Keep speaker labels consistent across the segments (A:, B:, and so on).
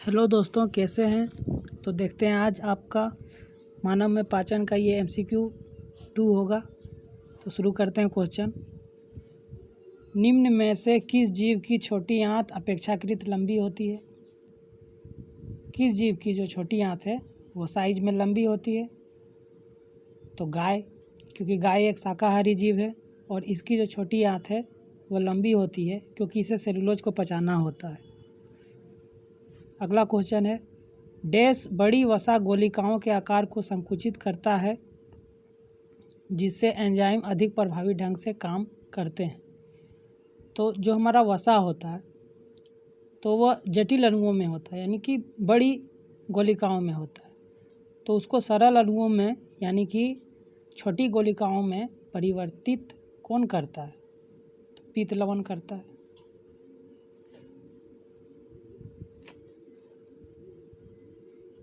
A: Hello दोस्तों, कैसे हैं। तो देखते हैं आज आपका मानव में पाचन का ये MCQ 2 होगा। तो शुरू करते हैं क्वेश्चन। निम्न में से किस जीव की छोटी आंत अपेक्षाकृत लंबी होती है। किस जीव की जो छोटी आंत है वो साइज में लंबी होती है। तो गाय, क्योंकि गाय एक शाकाहारी जीव है और इसकी जो छोटी आंत है वो लंबी होती है क्योंकि इसे सेलुलोज को पचाना होता है। अगला क्वेश्चन है, डैश बड़ी वसा गोलिकाओं के आकार को संकुचित करता है जिससे एंजाइम अधिक प्रभावी ढंग से काम करते हैं। तो जो हमारा वसा होता है तो वह जटिल अणुओं में होता है, यानी कि बड़ी गोलिकाओं में होता है। तो उसको सरल अणुओं में यानी कि छोटी गोलिकाओं में परिवर्तित कौन करता है। तो पीत लवण करता है।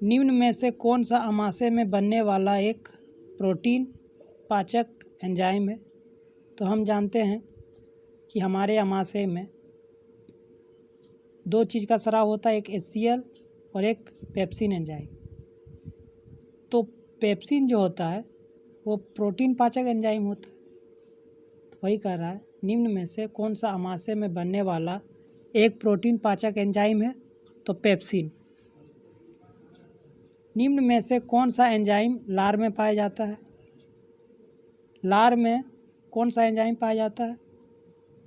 A: निम्न में से कौन सा अमाशय में बनने वाला एक प्रोटीन पाचक एंजाइम है। तो हम जानते हैं कि हमारे अमाशय में दो चीज़ का स्राव होता है, एक HCl और एक पेप्सिन एंजाइम। तो पेप्सिन जो होता है वो प्रोटीन पाचक एंजाइम होता है। तो वही कह रहा है, निम्न में से कौन सा अमाशय में बनने वाला एक प्रोटीन पाचक एंजाइम है। तो पेप्सिन। निम्न में से कौन सा एंजाइम लार में पाया जाता है। लार में कौन सा एंजाइम पाया जाता है।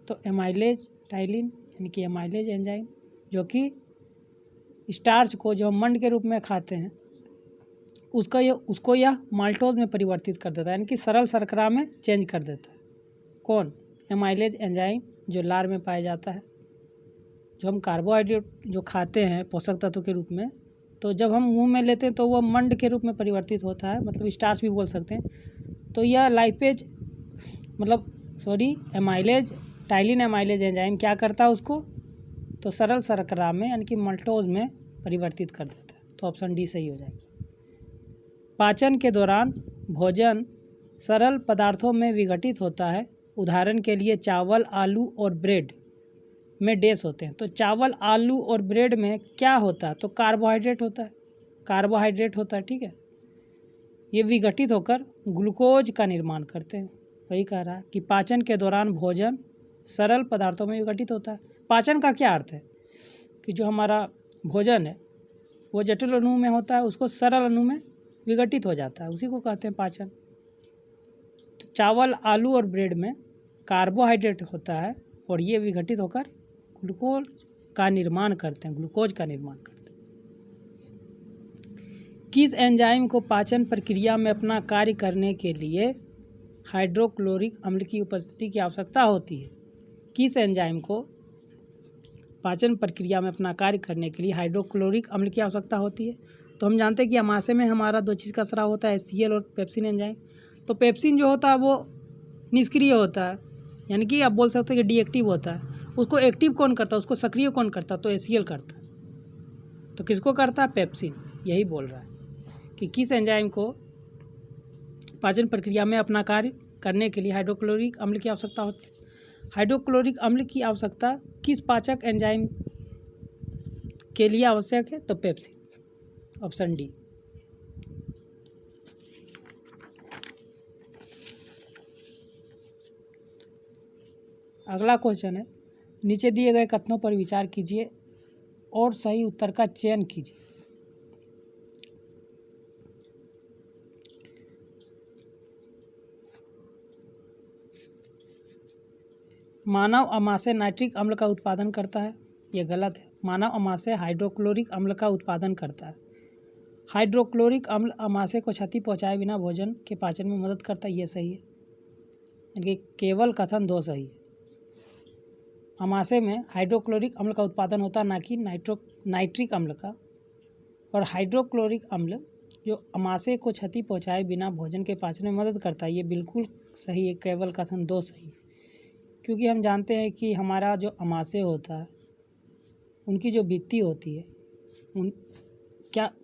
A: तो एमाइलेज टाइलिन यानी कि एमाइलेज एंजाइम, जो कि स्टार्च को जो हम मंड के रूप में खाते हैं उसको यह माल्टोज में परिवर्तित कर देता है, यानी कि सरल शर्करा में चेंज कर देता है। कौन? एमाइलेज एंजाइम, जो लार में पाया जाता है। जो हम कार्बोहाइड्रेट जो खाते हैं पोषक तत्व के रूप में, तो जब हम मुंह में लेते हैं तो वह मंड के रूप में परिवर्तित होता है, मतलब स्टार्च भी बोल सकते हैं। तो यह lipase amylase ptyalin amylase enzyme क्या करता है उसको, तो सरल शर्करा में यानी कि मल्टोज में परिवर्तित कर देता है। तो ऑप्शन डी सही हो जाएगा। पाचन के दौरान भोजन सरल पदार्थों में विघटित होता है। उदाहरण के लिए चावल, आलू और ब्रेड में डैश होते हैं। तो चावल, आलू और ब्रेड में क्या होता है, तो कार्बोहाइड्रेट होता है। कार्बोहाइड्रेट होता है, ठीक है। ये विघटित होकर ग्लूकोज का निर्माण करते हैं। वही कह रहा है कि पाचन के दौरान भोजन सरल पदार्थों में विघटित होता है। पाचन का क्या अर्थ है कि जो हमारा भोजन है वो जटिल अणु में होता है, उसको सरल अणु में विघटित हो जाता है, उसी को कहते हैं पाचन। तो चावल, आलू और ब्रेड में कार्बोहाइड्रेट होता है और ये विघटित होकर ग्लूकोज का निर्माण करते हैं, ग्लूकोज का निर्माण करते हैं। किस एंजाइम को पाचन प्रक्रिया में अपना कार्य करने के लिए हाइड्रोक्लोरिक अम्ल की उपस्थिति की आवश्यकता होती है। किस एंजाइम को पाचन प्रक्रिया में अपना कार्य करने के लिए हाइड्रोक्लोरिक अम्ल की आवश्यकता होती है। तो हम जानते हैं कि अमाशय में हमारा दो चीज़ का स्राव होता है, HCl और पेप्सिन एंजाइम। तो पेप्सिन जो होता है वो निष्क्रिय होता है, यानी कि आप बोल सकते हैं कि डीएक्टिव होता है। उसको एक्टिव कौन करता है, उसको सक्रिय कौन करता है, तो HCl करता है। तो किसको करता है, पेप्सिन। यही बोल रहा है कि किस एंजाइम को पाचन प्रक्रिया में अपना कार्य करने के लिए हाइड्रोक्लोरिक अम्ल की आवश्यकता होती है। हाइड्रोक्लोरिक अम्ल की आवश्यकता किस पाचक एंजाइम के लिए आवश्यक है, तो पेप्सिन। Option D. अगला क्वेश्चन है, नीचे दिए गए कथनों पर विचार कीजिए और सही उत्तर का चयन कीजिए। मानव अमाशय नाइट्रिक अम्ल का उत्पादन करता है, यह गलत है। मानव अमाशय हाइड्रोक्लोरिक अम्ल का उत्पादन करता है। हाइड्रोक्लोरिक अम्ल अमाशय को क्षति पहुंचाए बिना भोजन के पाचन में मदद करता है, यह सही है। यानी कि केवल कथन 2 सही है। अमाशय में हाइड्रोक्लोरिक अम्ल का उत्पादन होता है, ना कि नाइट्रिक अम्ल का। और हाइड्रोक्लोरिक अम्ल जो अमाशय को क्षति पहुंचाए बिना भोजन के पाचन में मदद करता है, ये बिल्कुल सही है। केवल कथन 2 सही है, क्योंकि हम जानते हैं कि हमारा जो अमाशय होता है उनकी जो भित्ति होती है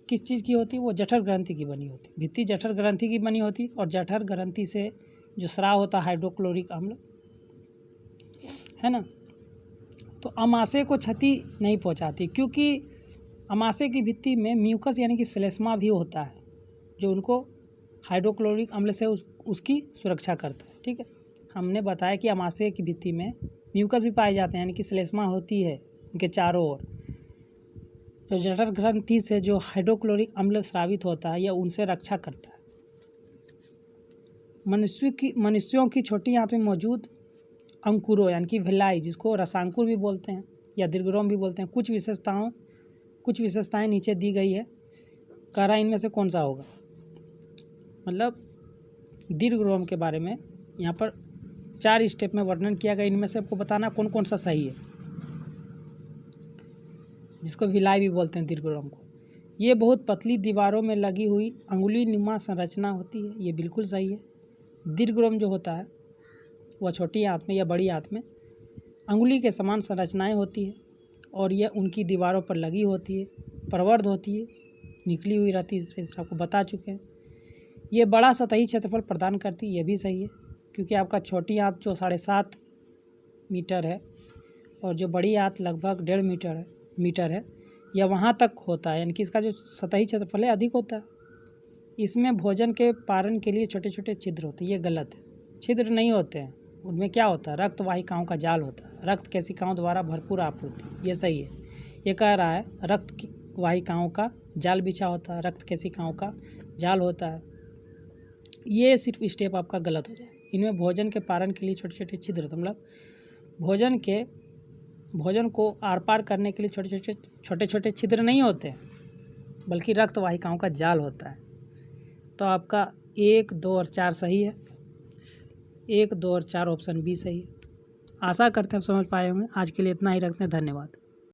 A: किस चीज़ की होती है, वो जठर ग्रंथि की बनी होती है। भित्ति जठर ग्रंथि की बनी होती और जठर ग्रंथि से जो स्राव होता है हाइड्रोक्लोरिक अम्ल, है ना। तो अमाशय को क्षति नहीं पहुंचाती, क्योंकि अमाशय की भित्ति में म्यूकस यानी कि श्लेष्मा भी होता है, जो उनको हाइड्रोक्लोरिक अम्ल से उसकी सुरक्षा करता है। ठीक है, हमने बताया कि अमाशय की भित्ति में म्यूकस भी पाए जाते हैं, यानी कि श्लेष्मा होती है उनके चारों ओर, जो जठर ग्रंथि से जो हाइड्रोक्लोरिक अम्ल स्रावित होता है, यह उनसे रक्षा करता है। मनुष्यों की छोटी आंत में मौजूद अंकुरों यानी कि भिलाई, जिसको रसांकुर भी बोलते हैं या दीर्घरोम भी बोलते हैं, कुछ विशेषताएं नीचे दी गई है। कह रहा है इनमें से कौन सा होगा, मतलब दीर्घरोम के बारे में यहाँ पर 4 स्टेप में वर्णन किया गया। इनमें से आपको बताना कौन कौन सा सही है, जिसको भिलाई भी बोलते हैं दीर्घरोम को। ये बहुत पतली दीवारों में लगी हुई अंगुली नुमा संरचना होती है, ये बिल्कुल सही है। दीर्घरोम जो होता है वह छोटी आंत में या बड़ी आंत में अंगुली के समान संरचनाएं होती है और यह उनकी दीवारों पर लगी होती है, प्रवर्ध होती है, निकली हुई रहती है, इस आपको बता चुके हैं। ये बड़ा सतही क्षेत्रफल प्रदान करती है, यह भी सही है, क्योंकि आपका छोटी आंत जो 7.5 मीटर है और जो बड़ी आंत लगभग 1.5 मीटर है, यह वहाँ तक होता है, यानी कि इसका जो सतही क्षेत्रफल है अधिक होता है। इसमें भोजन के पारण के लिए छोटे छोटे छिद्र होते हैं, ये गलत है। छिद्र नहीं होते हैं, उनमें क्या होता है, रक्त वाहिकाओं का जाल होता है, रक्त केशिकाओं द्वारा भरपूर आपूर्ति, ये सही है। ये कह रहा है रक्त वाहिकाओं का जाल बिछा होता है, रक्त केशिकाओं का जाल होता है, ये सिर्फ स्टेप आपका गलत हो जाए। इनमें भोजन के पारण के लिए छोटे छोटे छिद्र होते हैं, मतलब भोजन को आर पार करने के लिए छोटे छोटे छिद्र नहीं होते, बल्कि रक्त वाहिकाओं का जाल होता है। तो आपका 1, 2 और 4 सही है, 1, 2 और 4 ऑप्शन बी सही है। आशा करते हैं आप समझ पाए होंगे। आज के लिए इतना ही रखते हैं, धन्यवाद।